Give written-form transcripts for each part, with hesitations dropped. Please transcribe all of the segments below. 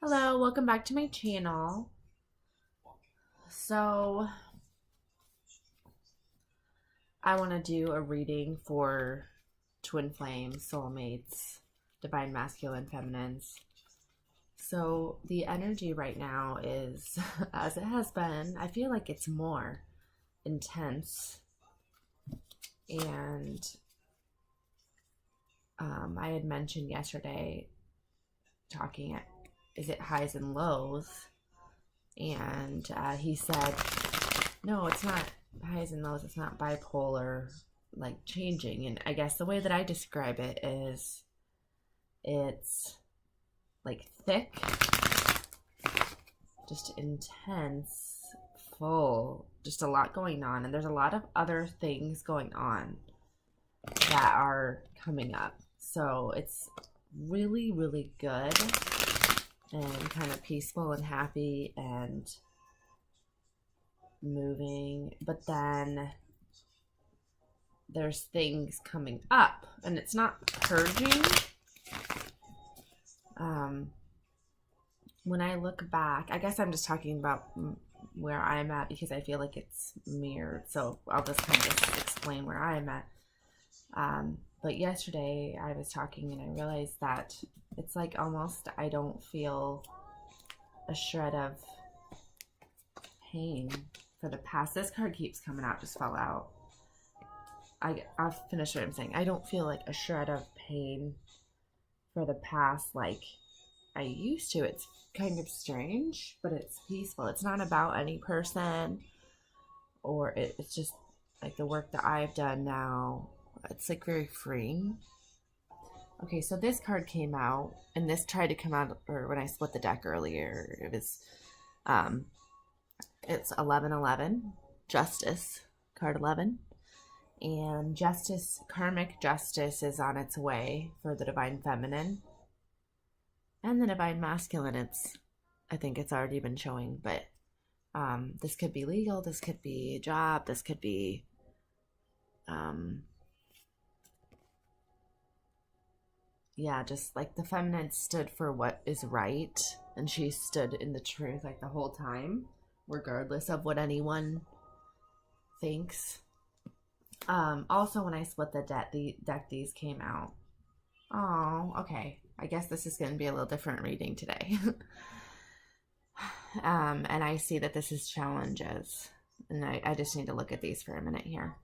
Hello, welcome back to my channel. So, I want to do a reading for twin flames, soulmates, divine masculine, feminines. So, the energy right now is, as it has been, I feel like it's more intense. And I had mentioned yesterday, talking at, is it highs and lows? And he said, no, it's not highs and lows. It's not bipolar, like changing. And I guess the way that I describe it is it's like thick, just intense, full, just a lot going on. And there's a lot of other things going on that are coming up. So it's really, really good and kind of peaceful and happy and moving, but then there's things coming up and it's not purging. When I look back, I guess I'm just talking about where I'm at because I feel like it's mirrored, so I'll just kind of explain where I'm at. But yesterday I was talking and I realized that it's like almost I don't feel a shred of pain for the past. This card keeps coming out, just fell out. I'll finish what I'm saying. I don't feel like a shred of pain for the past like I used to. It's kind of strange, but it's peaceful. It's not about any person, or it's just like the work that I've done now. It's like very freeing. Okay, so this card came out, and this tried to come out, or when I split the deck earlier, it was, it's 1111, Justice, card 11. And justice, karmic justice is on its way for the divine feminine. And the divine masculine, I think it's already been showing, but this could be legal, this could be a job, this could be, yeah, just like the feminine stood for what is right, and she stood in the truth like the whole time, regardless of what anyone thinks. Also, when I split the deck, these came out. Oh, okay. I guess this is going to be a little different reading today. And I see that this is challenges. And I just need to look at these for a minute here.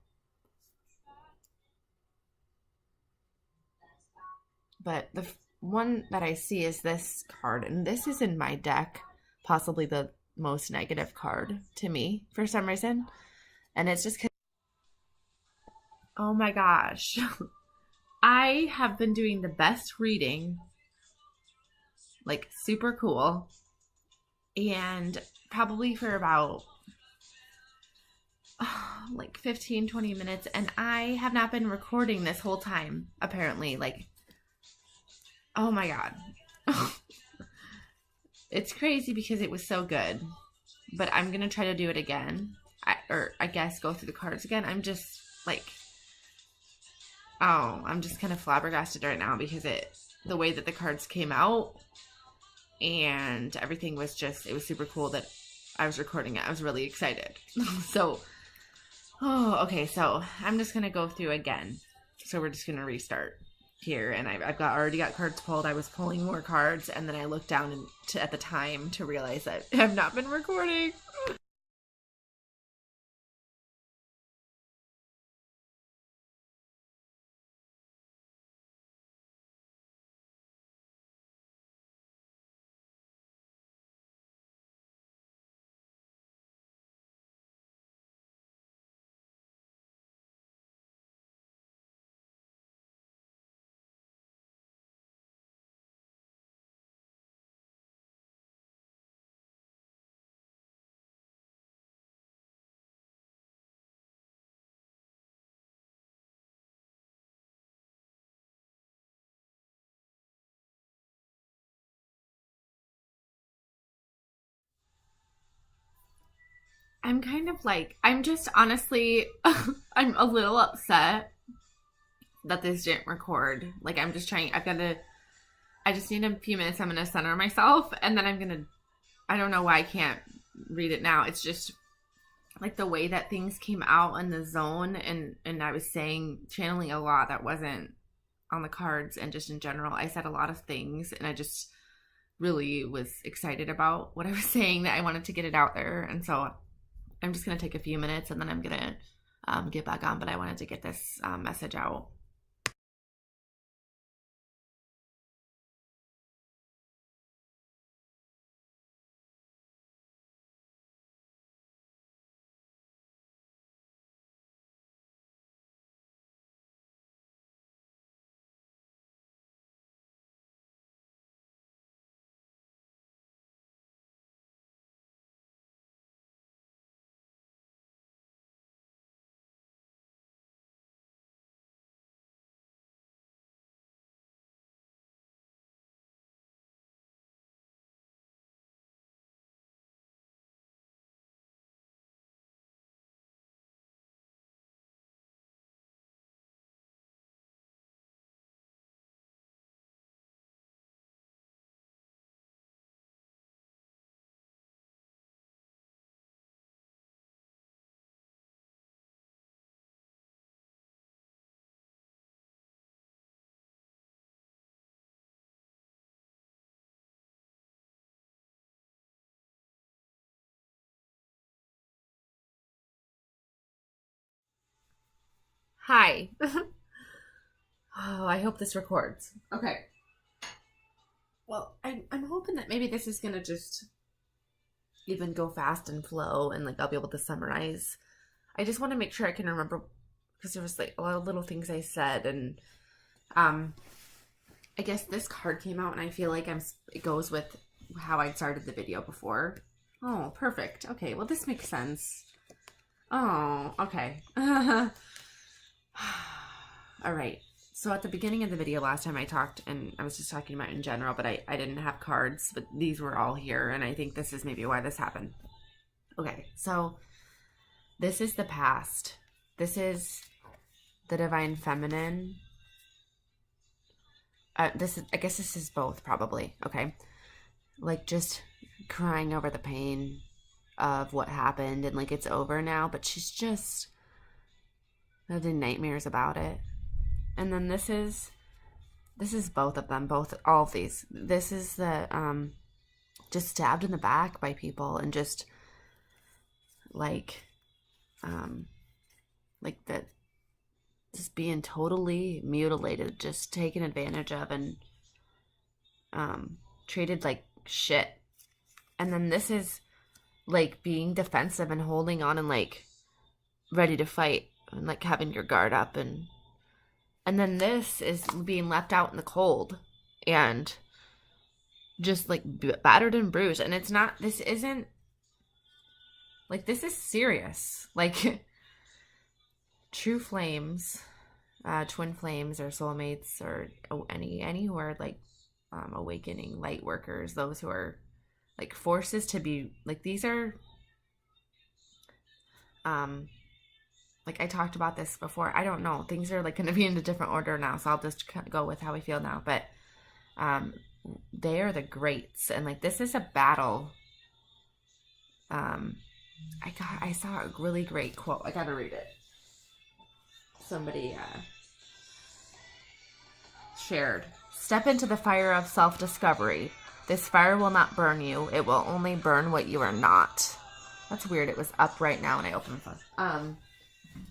But the one that I see is this card. And this is in my deck, possibly the most negative card to me for some reason. And it's just, oh my gosh. I have been doing the best reading, like super cool, and probably for about like 15-20 minutes, and I have not been recording this whole time, apparently. Like, oh my god. It's crazy because it was so good, but I'm gonna try to do it again, or I guess go through the cards again. I'm just like, oh, I'm just kind of flabbergasted right now because the way that the cards came out and everything was just, it was super cool that I was recording it. I was really excited. So, oh, okay. So I'm just going to go through again. So we're just going to restart here. And I've already got cards pulled. I was pulling more cards, and then I looked down at the time to realize that I've not been recording. I'm kind of like, I'm just honestly, I'm a little upset that this didn't record. Like, I'm just trying, I just need a few minutes. I'm going to center myself, and then I'm going to, I don't know why I can't read it now. It's just like the way that things came out in the zone, and I was saying, channeling a lot that wasn't on the cards, and just in general, I said a lot of things, and I just really was excited about what I was saying, that I wanted to get it out there. And so I'm just going to take a few minutes, and then I'm going to get back on, but I wanted to get this message out. Hi. Oh, I hope this records. Okay. Well, I'm hoping that maybe this is going to just even go fast and flow, and like I'll be able to summarize. I just want to make sure I can remember, because there was like a lot of little things I said, and I guess this card came out, and I feel like it goes with how I started the video before. Oh, perfect. Okay, well this makes sense. Oh, okay. All right. So at the beginning of the video last time I talked, and I was just talking about in general, but I didn't have cards, but these were all here, and I think this is maybe why this happened. Okay, so this is the past. This is the divine feminine. I guess this is both, probably. Okay, like just crying over the pain of what happened, and like it's over now, but she's just having nightmares about it. And then this is both of them, all of these. This is the just stabbed in the back by people, and just like that, just being totally mutilated, just taken advantage of, and treated like shit. And then this is like being defensive and holding on, and like ready to fight, and like having your guard up, and then this is being left out in the cold and just like battered and bruised. And it's not, this isn't like, this is serious. Like true flames, twin flames, or soulmates, or any who are like awakening light workers, those who are like forces to be like, these are like I talked about this before. I don't know. Things are like going to be in a different order now, so I'll just go with how I feel now. But they are the greats, and like this is a battle. I saw a really great quote. I gotta read it. Somebody shared. Step into the fire of self-discovery. This fire will not burn you. It will only burn what you are not. That's weird. It was up right now when I opened the phone.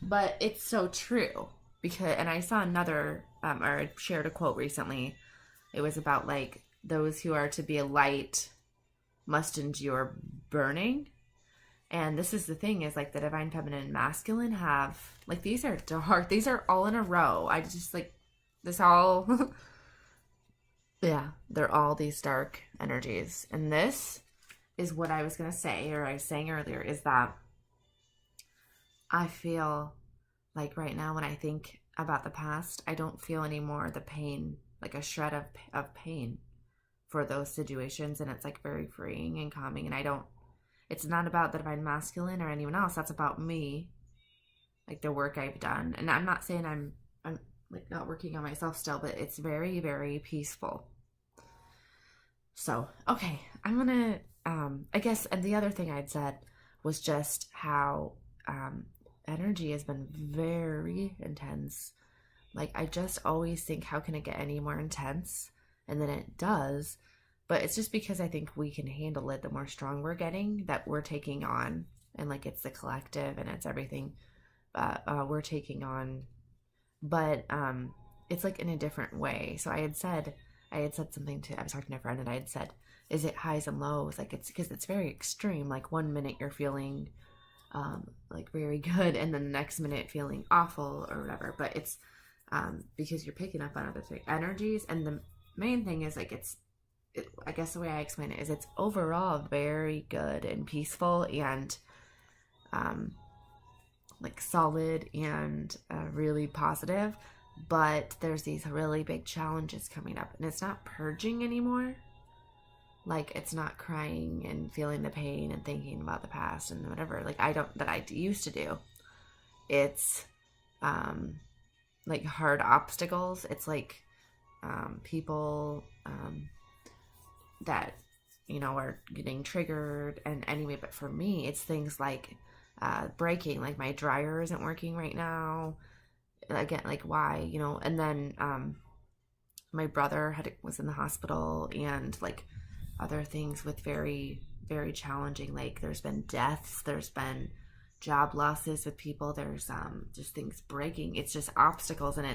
But it's so true, because, and I saw another, or I shared a quote recently. It was about like, those who are to be a light must endure burning. And this is the thing, is like the divine feminine and masculine have, like, these are dark, these are all in a row. I just like this all, yeah, they're all these dark energies. And this is what I was going to say, or I was saying earlier, is that I feel like right now when I think about the past, I don't feel anymore the pain, like a shred of pain for those situations. And it's like very freeing and calming. And it's not about the divine masculine or anyone else. That's about me, like the work I've done. And I'm not saying I'm like not working on myself still, but it's very, very peaceful. So, okay, I'm gonna, I guess, and the other thing I'd said was just how energy has been very intense. Like, I just always think, how can it get any more intense? And then it does. But it's just because I think we can handle it the more strong we're getting, that we're taking on. And like, it's the collective and it's everything we're taking on. But it's like in a different way. So I had said something to, I was talking to a friend and I had said, is it highs and lows? Like, it's because it's very extreme. Like, one minute you're feeling like very good, and then the next minute feeling awful or whatever. But it's because you're picking up on other energies. And the main thing is like, I guess the way I explain it is it's overall very good and peaceful and like solid and really positive. But there's these really big challenges coming up, and it's not purging anymore. Like, it's not crying and feeling the pain and thinking about the past and whatever. Like, that I used to do. It's like hard obstacles. It's like people that, you know, are getting triggered. And anyway, but for me, it's things like breaking. Like, my dryer isn't working right now. Again, like, why, you know? And then my brother was in the hospital, and like other things with very, very challenging, like there's been deaths, there's been job losses with people, there's just things breaking. It's just obstacles, and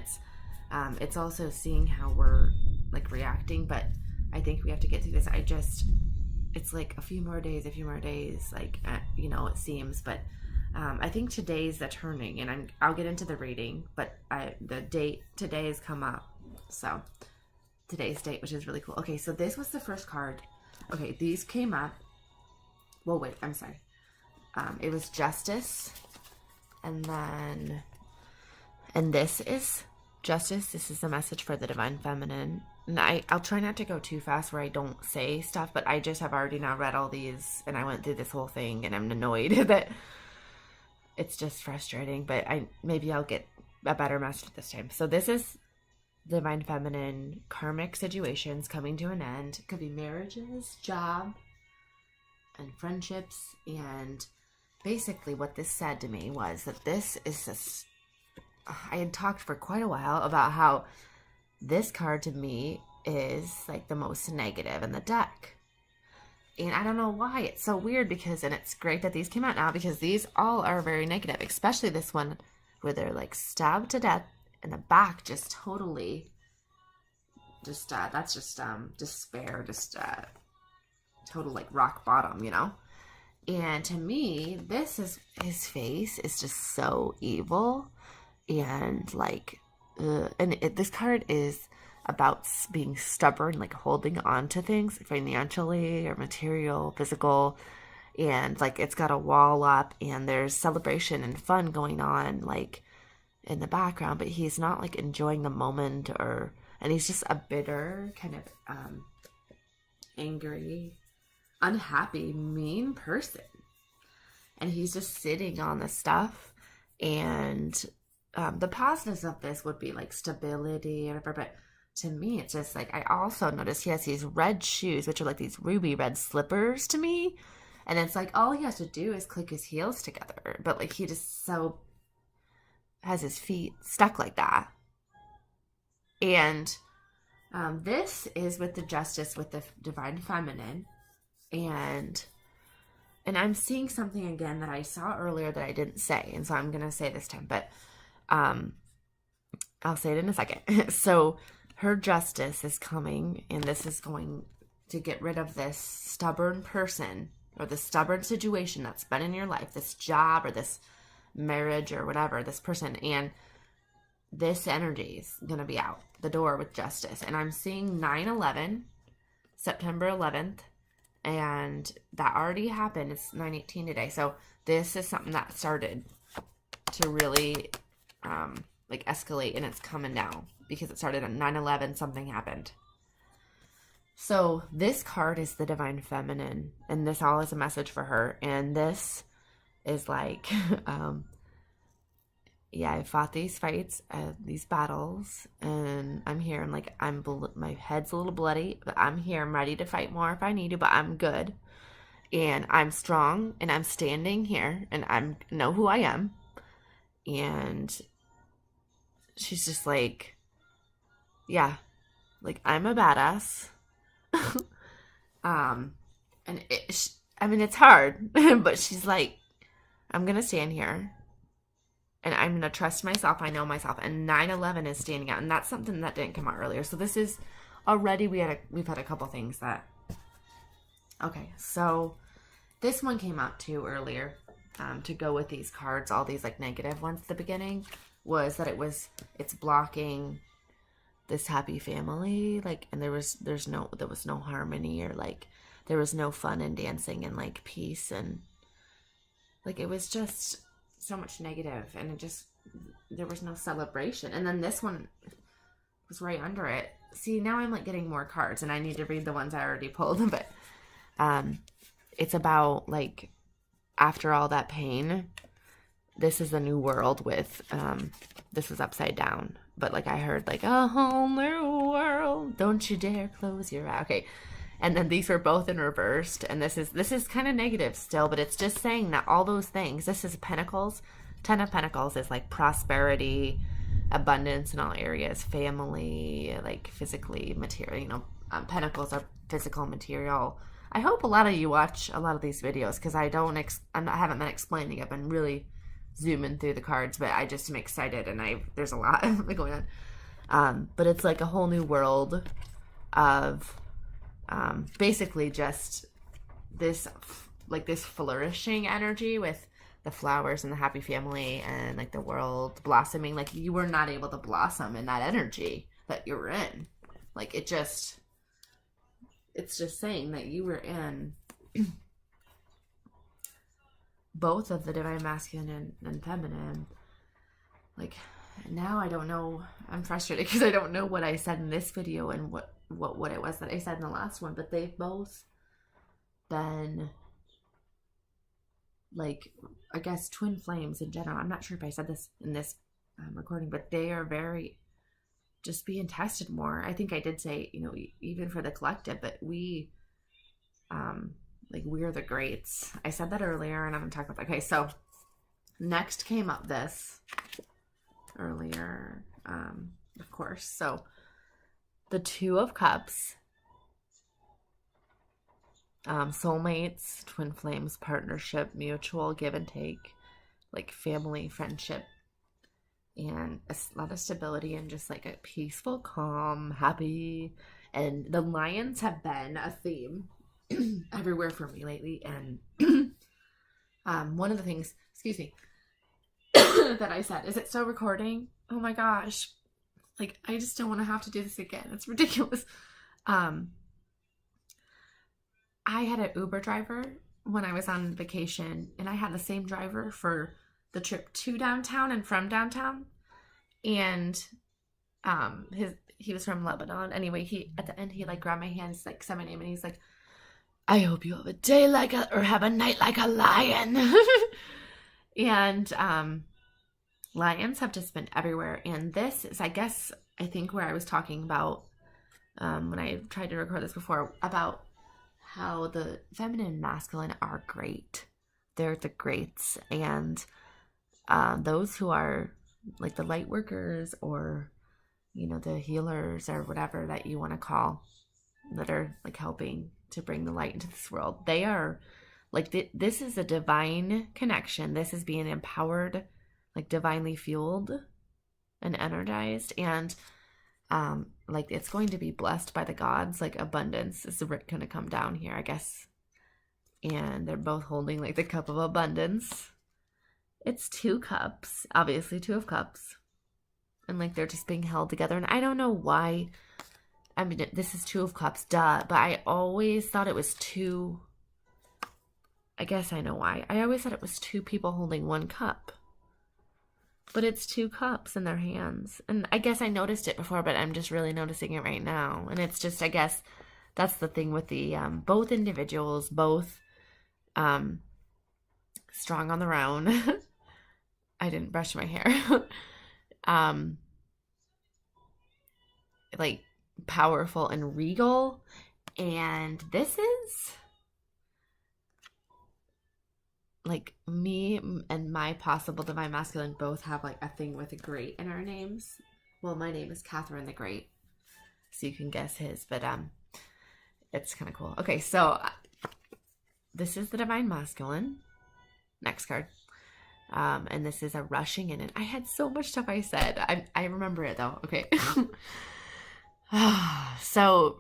it's also seeing how we're like reacting. But I think we have to get through this. It's like a few more days, like you know, it seems. But I think today's the turning, and I'll get into the reading, but the date today has come up. So today's date, which is really cool. Okay, so this was the first card. Okay, these came up. Well, wait, I'm sorry. It was Justice, and this is Justice. This is a message for the Divine Feminine. And I'll try not to go too fast where I don't say stuff, but I just have already now read all these, and I went through this whole thing, and I'm annoyed that it's just frustrating, but maybe I'll get a better message this time. So this is Divine Feminine, karmic situations coming to an end. It could be marriages, job, and friendships. And basically what this said to me was that this is this, I had talked for quite a while about how this card to me is like the most negative in the deck. And I don't know why. It's so weird, because, and it's great that these came out now, because these all are very negative, especially this one where they're like stabbed to death in the back, just totally, just, that's just, despair, just, total like rock bottom, you know? And to me, his face is just so evil, and like, this card is about being stubborn, like holding on to things financially or material, physical, and like it's got a wall up, and there's celebration and fun going on like in the background, but he's not like enjoying the moment, and he's just a bitter, kind of angry, unhappy, mean person, and he's just sitting on the stuff. And the positives of this would be like stability or whatever, but to me, it's just like, I also noticed he has these red shoes, which are like these ruby red slippers to me. And it's like, all he has to do is click his heels together. But like, he just so has his feet stuck like that. And this is with the Justice, with the Divine Feminine. And I'm seeing something again that I saw earlier that I didn't say. And so I'm going to say this time. But I'll say it in a second. So her justice is coming, and this is going to get rid of this stubborn person or the stubborn situation that's been in your life, this job or this marriage or whatever, this person. And this energy is going to be out the door with justice. And I'm seeing 9/11, September 11th, and that already happened. It's 9/18 today. So this is something that started to really like escalate, and it's coming down because it started on 9/11. Something happened. So this card is the Divine Feminine, and this all is a message for her. And this is like yeah, I fought these fights, these battles, and I'm here. And like, my head's a little bloody, but I'm here. I'm ready to fight more if I need to, but I'm good. And I'm strong, and I'm standing here, and I know who I am. And she's just like, yeah, like, I'm a badass. um, and I mean, it's hard, but she's like, I'm gonna stand here and I'm gonna trust myself. I know myself. And 9/11 is standing out, and that's something that didn't come out earlier. So this is already we've had a couple things that. Okay, so this one came out too earlier, to go with these cards. All these like negative ones at the beginning was that it's blocking this happy family, like, and there was no harmony, or like there was no fun and dancing and like peace, and like it was just so much negative, and there was no celebration. And then this one was right under it. See, now I'm like getting more cards, and I need to read the ones I already pulled, but it's about like, after all that pain, this is a new world with this is upside down, but like I heard like a whole new world, don't you dare close your eye. Okay, and then these are both in reversed, and this is kind of negative still, but it's just saying that all those things. This is Pentacles. 10 of Pentacles is like prosperity, abundance in all areas, family, like physically, material. Pentacles are physical, material. I hope a lot of you watch a lot of these videos, because I haven't been explaining. I've been really zooming through the cards, but I just am excited, and there's a lot going on. But it's like a whole new world of basically just this flourishing energy with the flowers and the happy family and like the world blossoming. Like, you were not able to blossom in that energy that you were in. Like, it's just saying that you were in both of the divine masculine and feminine. Like, now I don't know. I'm frustrated because I don't know what I said in this video and what it was that I said in the last one, but they've both been like, I guess, twin flames in general. I'm not sure if I said this in this recording, but they are very just being tested more. I think I did say, even for the collective, that we're the greats. I said that earlier, and I'm going to talk about that. Okay, so next came up this earlier, of course. So the Two of Cups, soulmates, twin flames, partnership, mutual give and take, like family, friendship, and a lot of stability, and just like a peaceful, calm, happy. And the lions have been a theme everywhere for me lately. And one of the things, excuse me, that I said, is it still recording? Oh my gosh, like, I just don't want to have to do this again. It's ridiculous. I had an Uber driver when I was on vacation, and I had the same driver for the trip to downtown and from downtown. And he was from Lebanon. Anyway, at the end, he like grabbed my hands, like said my name, and he's like, I hope you have a day or have a night like a lion. And lions have just been everywhere. And this is, I think where I was talking about when I tried to record this before, about how the feminine and masculine are great. They're the greats. And those who are like the light workers, or the healers, or whatever that you want to call, that are like helping to bring the light into this world, they are like, this is a divine connection. This is being empowered, like divinely fueled and energized, and like, it's going to be blessed by the gods. Like, abundance is going to come down here, I guess. And they're both holding like the cup of abundance. It's 2 cups, obviously 2 of cups, and like they're just being held together. And I don't know why. I mean, this is 2 of cups, duh, but I always thought it was 2. I guess I know why. I always thought it was 2 people holding 1 cup, but it's 2 cups in their hands. And I guess I noticed it before, but I'm just really noticing it right now. And it's just, I guess that's the thing with the both individuals, both strong on their own. I didn't brush my hair. um, like powerful and regal. And this is like me and my possible divine masculine both have like a thing with a great in our names. Well, my name is Catherine the Great, so you can guess his, but it's kind of cool. Okay, so this is the divine masculine. Next card. And this is a rushing in. And I had so much stuff I said. I remember it though. Okay. So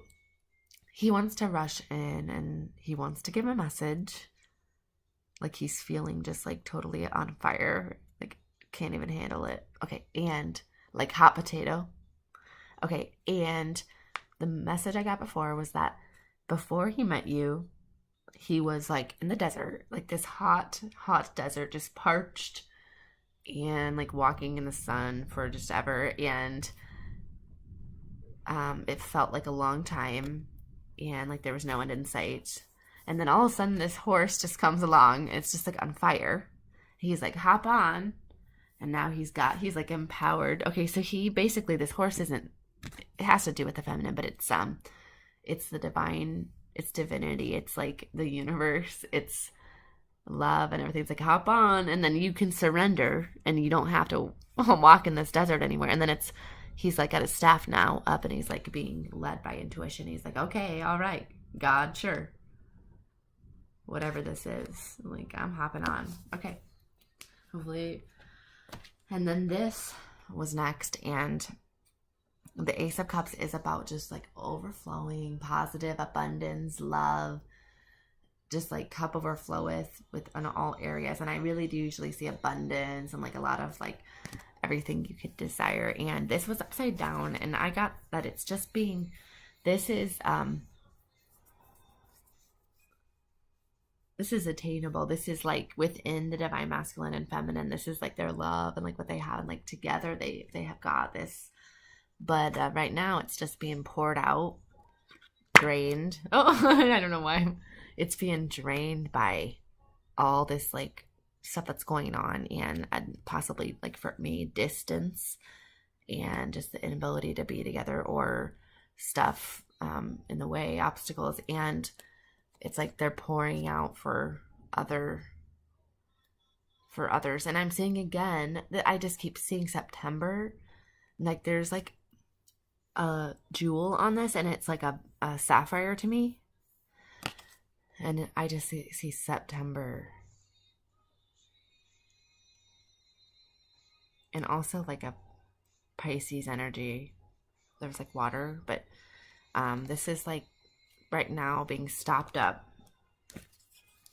he wants to rush in and he wants to give a message. Like he's feeling just like totally on fire. Like can't even handle it. Okay. And like hot potato. Okay. And the message I got before was that before he met you, he was like in the desert, like this hot desert, just parched and like walking in the sun for just ever. And it felt like a long time and like there was no end in sight. And then all of a sudden this horse just comes along. It's just like on fire. He's like, hop on. And now he's like empowered. Okay, so he basically, this horse isn't, it has to do with the feminine, but it's the divine, it's divinity, it's like the universe, it's love and everything's like hop on and then you can surrender and you don't have to walk in this desert anymore. And then he's like got his staff now up and he's like being led by intuition. He's like, okay, all right, God, sure, whatever this is, like I'm hopping on. Okay, hopefully. And then this was next, and the Ace of Cups is about just like overflowing, positive abundance, love, just like cup overfloweth in all areas. And I really do usually see abundance and like a lot of like everything you could desire. And this was upside down, and I got that it's just being, this is attainable. This is like within the divine masculine and feminine. This is like their love and like what they have, and like together they have got this. But right now it's just being poured out, drained. Oh, I don't know why. It's being drained by all this like stuff that's going on, and possibly like for me, distance and just the inability to be together or stuff in the way, obstacles. And it's like they're pouring out for others. And I'm seeing again that I just keep seeing September. Like there's like a jewel on this, and it's like a sapphire to me. And I just see September. And also like a Pisces energy. There's like water, but this is like right now being stopped up.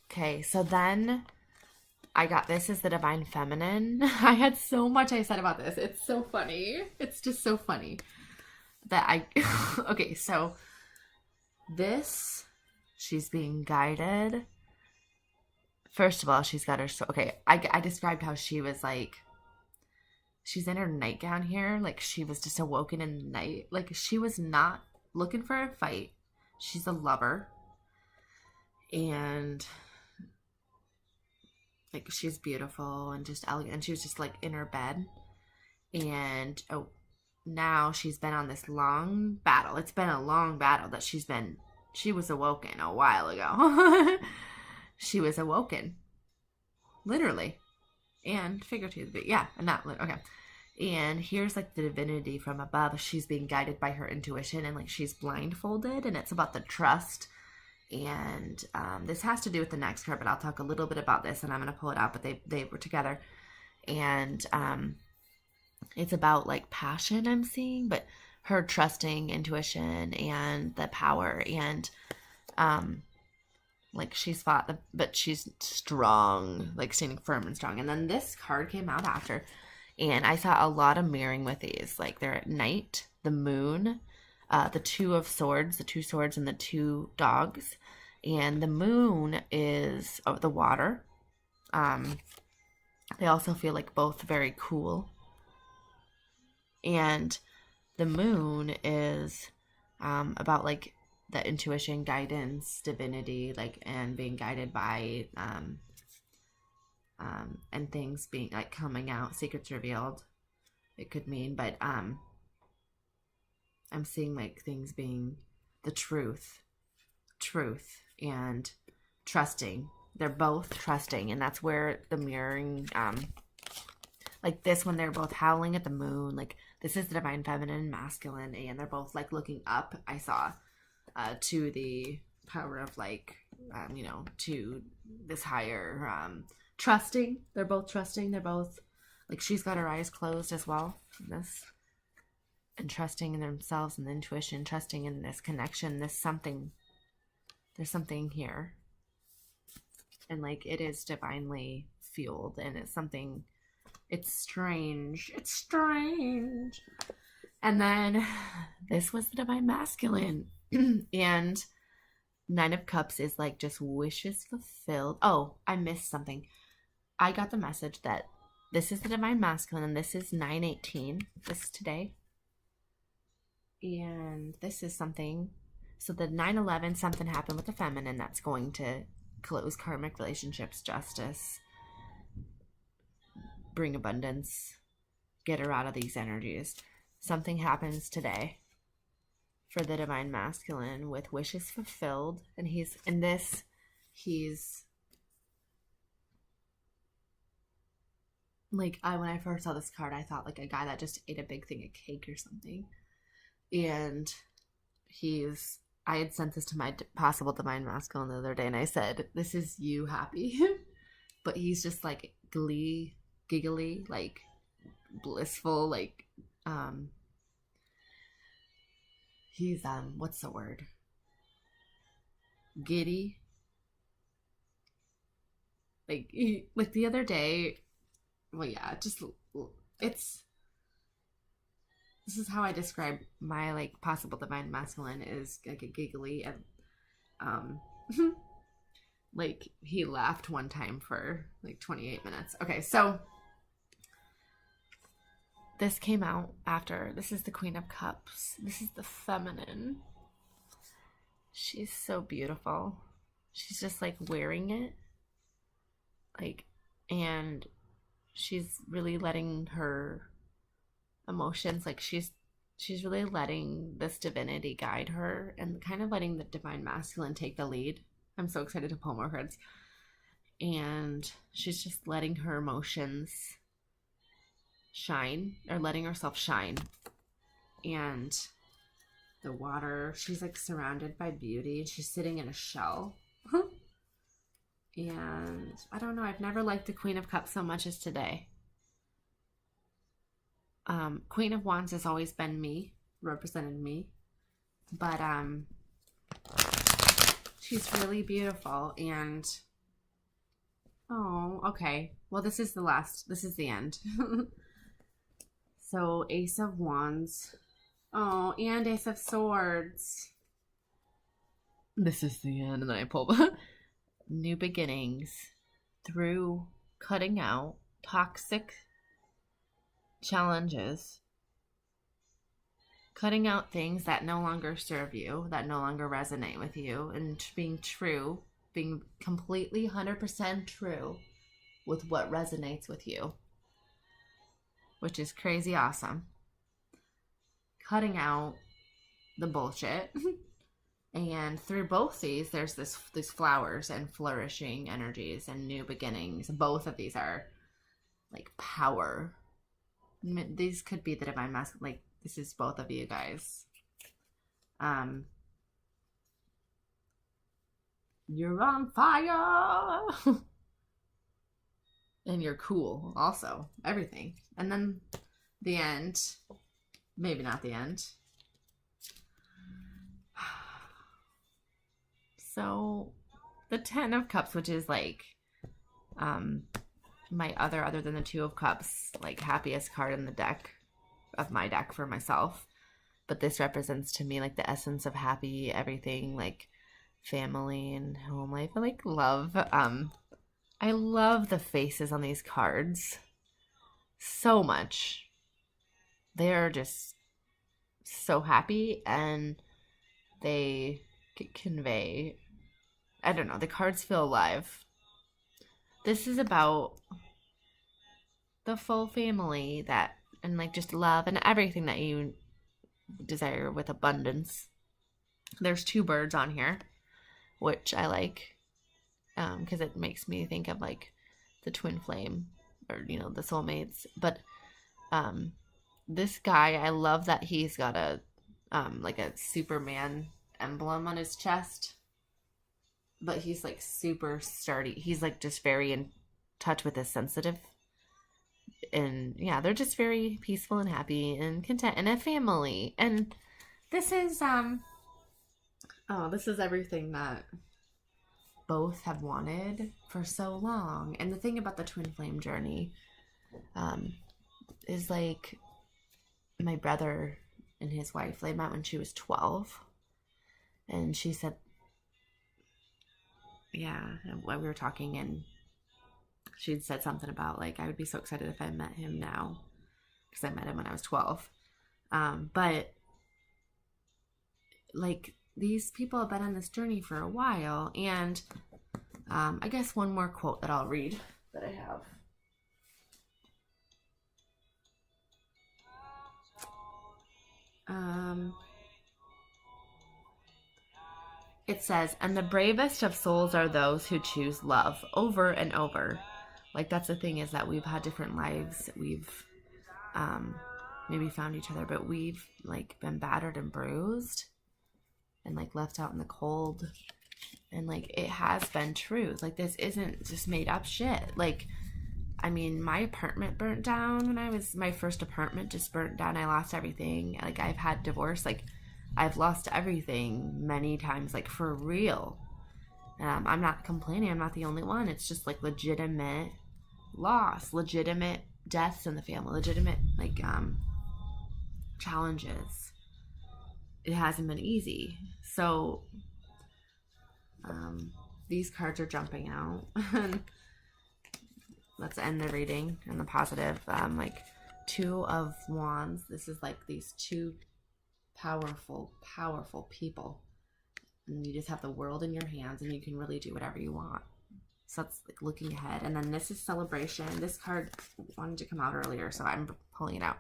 Okay, so then I got this is the divine feminine. I had so much I said about this. It's so funny. It's just so funny that okay, so this, she's being guided. First of all, she's got her, okay, I described how she was like, she's in her nightgown here. Like she was just awoken in the night. Like she was not looking for a fight. She's a lover. And like she's beautiful and just elegant. And she was just like in her bed. And now she's been on this long battle. It's been a long battle that she was awoken a while ago. She was awoken. Literally. And figuratively. Yeah, not okay. And here's like the divinity from above. She's being guided by her intuition, and like she's blindfolded, and it's about the trust. And this has to do with the next card, but I'll talk a little bit about this, and I'm going to pull it out, but they were together. And it's about like passion I'm seeing, but her trusting intuition and the power. And like she's fought, but she's strong, like standing firm and strong. And then this card came out after, and I saw a lot of mirroring with these. Like they're at night, the moon, the two swords and the two dogs. And the moon is the water. They also feel like both very cool. And the moon is about like the intuition, guidance, divinity, like, and being guided by and things being like coming out, secrets revealed. It could mean, but I'm seeing like things being the truth, and trusting. They're both trusting, and that's where the mirroring, like this when they're both howling at the moon, like this is the divine feminine and masculine, and they're both like looking up. I saw to the power of like, to this higher, trusting. They're both trusting. They're both like she's got her eyes closed as well. This and trusting in themselves and the intuition, trusting in this connection. There's something here, and like it is divinely fueled, and it's something. It's strange. And then this was the divine masculine, and Nine of Cups is like just wishes fulfilled. Oh, I missed something. I got the message that this is the divine masculine, and this is 9/18. This is today. And this is something. So the 9/11, something happened with the feminine that's going to close karmic relationships, justice, bring abundance, get her out of these energies. Something happens today for the divine masculine with wishes fulfilled, and he's like, when I first saw this card, I thought like a guy that just ate a big thing of cake or something, and I had sent this to my possible divine masculine the other day, and I said, this is you happy. But he's just like giggly, like blissful, like he's what's the word, giddy, like the other day. Well, yeah, just this is how I describe my like possible divine masculine, is like a giggly, and like he laughed one time for like 28 minutes. Okay, so this came out after. This is the Queen of Cups. This is the feminine. She's so beautiful. She's just like wearing it, like, and she's really letting her emotions, like she's really letting this divinity guide her, and kind of letting the divine masculine take the lead. I'm so excited to pull more cards. And she's just letting her emotions shine, or letting herself shine. And the water, she's like surrounded by beauty, and she's sitting in a shell. And I don't know, I've never liked the Queen of Cups so much as today. Queen of Wands has always been me, represented me, but she's really beautiful. And oh, okay, well, this is the end. So Ace of Wands, oh, and Ace of Swords. This is the end. And then I pull new beginnings through cutting out toxic challenges, cutting out things that no longer serve you, that no longer resonate with you, and being true, being completely 100% true with what resonates with you, which is crazy awesome. Cutting out the bullshit. And through both these, there's these flowers and flourishing energies and new beginnings. Both of these are like power. These could be the divine masculine. Like, this is both of you guys. You're on fire. And you're cool also. Everything. And then the end. Maybe not the end. So the 10 of Cups, which is like my other than the 2 of Cups, like happiest card in the deck, of my deck for myself. But this represents to me like the essence of happy everything, like family and home life. I like love. I love the faces on these cards so much. They're just so happy, and they convey, I don't know, the cards feel alive. this is about the full family that, and like just love and everything that you desire with abundance. There's two birds on here, which I like, because it makes me think of like the twin flame, or the soulmates. But um, this guy, I love that he's got a like a Superman emblem on his chest, but he's like super sturdy. He's like just very in touch with his sensitive, and yeah, they're just very peaceful and happy and content and a family. And this is this is everything that both have wanted for so long. And the thing about the twin flame journey is like my brother and his wife, they met when she was 12. And she said, yeah, when we were talking, and she'd said something about like, I would be so excited if I met him now, because I met him when I was 12. But like, these people have been on this journey for a while. And I guess one more quote that I'll read that I have. It says, and the bravest of souls are those who choose love over and over. Like, that's the thing, is that we've had different lives. We've maybe found each other, but we've like been battered and bruised and like left out in the cold. And like, it has been truth. Like, this isn't just made up shit. Like, I mean, my apartment burnt down when my first apartment just burnt down. I lost everything. Like, I've had divorce. Like, I've lost everything many times, like, for real. I'm not complaining. I'm not the only one. It's just like legitimate loss, legitimate deaths in the family, legitimate like challenges. It hasn't been easy. So these cards are jumping out. Let's end the reading on the positive. Like, Two of Wands. This is like these two powerful people, and you just have the world in your hands, and you can really do whatever you want. So that's like looking ahead. And then this is celebration. This card wanted to come out earlier, so I'm pulling it out.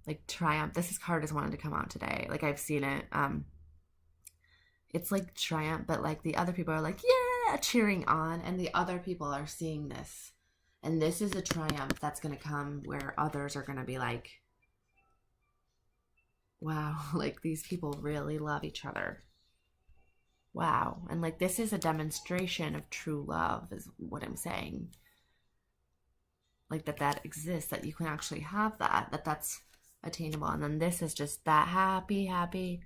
Like triumph. Card has wanted to come out today. Like, I've seen it. It's like triumph, but like the other people are like, yeah, cheering on, and the other people are seeing this, and this is a triumph that's going to come where others are going to be like, wow, like these people really love each other. Wow. And like, this is a demonstration of true love, is what I'm saying. Like, that exists, that you can actually have that's attainable. And then this is just that happy.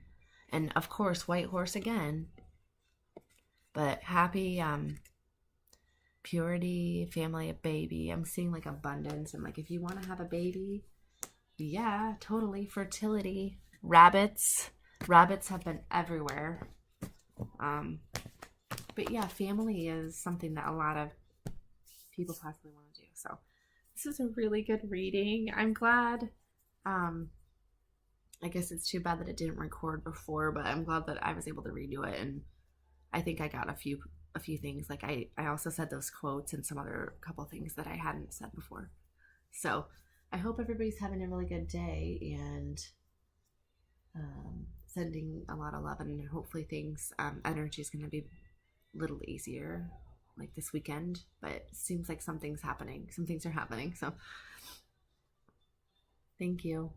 And of course, white horse again. But happy, purity, family, a baby. I'm seeing like abundance. And like, if you want to have a baby, yeah, totally. Fertility. Rabbits have been everywhere. But yeah, family is something that a lot of people possibly want to do. So this is a really good reading. I'm glad. I guess it's too bad that it didn't record before, but I'm glad that I was able to redo it. And I think I got a few things. Like, I also said those quotes and some other couple things that I hadn't said before. So I hope everybody's having a really good day, and sending a lot of love, and hopefully things, energy is going to be a little easier like this weekend, but it seems like some things are happening. So thank you.